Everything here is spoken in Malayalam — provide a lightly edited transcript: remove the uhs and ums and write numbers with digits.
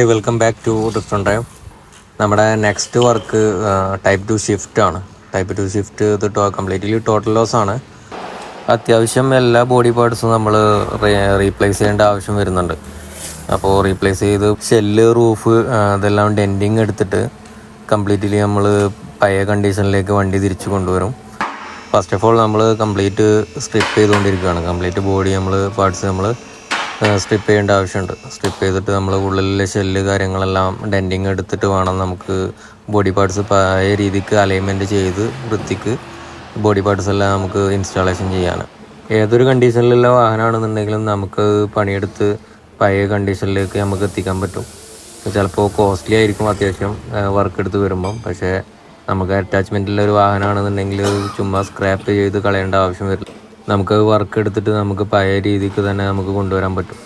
Welcome back to different drive. നമ്മുടെ നെക്സ്റ്റ് വർക്ക് ടൈപ്പ് 2 ഷിഫ്റ്റ് ആണ്. ടൈപ്പ് 2 ഷിഫ്റ്റ് ഇത് കംപ്ലീറ്റ്ലി ടോട്ടൽ ലോസ് ആണ്. അത്യാവശ്യം എല്ലാ ബോഡി പാർട്സും നമ്മൾ റീപ്ലേസ് ചെയ്യേണ്ട ആവശ്യം വരുന്നുണ്ട്. അപ്പോൾ റീപ്ലേസ് ചെയ്ത് ഷെല്ല്, റൂഫ് ഇതെല്ലാം ഡെൻറ്റിങ് എടുത്തിട്ട് കംപ്ലീറ്റ്ലി നമ്മൾ പഴയ കണ്ടീഷനിലേക്ക് വണ്ടി തിരിച്ചു കൊണ്ടുവരും. ഫസ്റ്റ് ഓഫ് ഓൾ നമ്മൾ കംപ്ലീറ്റ് സ്ട്രിപ്പ് ചെയ്തുകൊണ്ടിരിക്കുകയാണ്. കംപ്ലീറ്റ് ബോഡി പാർട്സ് നമ്മൾ സ്ട്രിപ്പ് ചെയ്യേണ്ട ആവശ്യമുണ്ട്. സ്ട്രിപ്പ് ചെയ്തിട്ട് നമ്മൾ ഉള്ളിലെ ഷെല്ല് കാര്യങ്ങളെല്ലാം ഡെൻറ്റിങ് എടുത്തിട്ട് വേണം നമുക്ക് ബോഡി പാർട്സ് പഴയ രീതിക്ക് അലൈൻമെൻറ്റ് ചെയ്ത് വൃത്തിക്ക് ബോഡി പാർട്സ് എല്ലാം നമുക്ക് ഇൻസ്റ്റാളേഷൻ ചെയ്യാൻ. ഏതൊരു കണ്ടീഷനിലുള്ള വാഹനമാണെന്നുണ്ടെങ്കിലും നമുക്ക് പണിയെടുത്ത് പഴയ കണ്ടീഷനിലേക്ക് നമുക്ക് എത്തിക്കാൻ പറ്റും. ചിലപ്പോൾ കോസ്റ്റ്ലി ആയിരിക്കും അത്യാവശ്യം വർക്ക് എടുത്ത് വരുമ്പം. പക്ഷേ നമുക്ക് അറ്റാച്ച്മെൻറ്റുള്ള ഒരു വാഹനമാണെന്നുണ്ടെങ്കിൽ ചുമ്മാ സ്ക്രാപ്പ് ചെയ്ത് കളയേണ്ട ആവശ്യം വരില്ല. നമുക്ക് വർക്ക് എടുത്തിട്ട് നമുക്ക് പഴയ രീതിക്ക് തന്നെ നമുക്ക് കൊണ്ടുവരാൻ പറ്റും.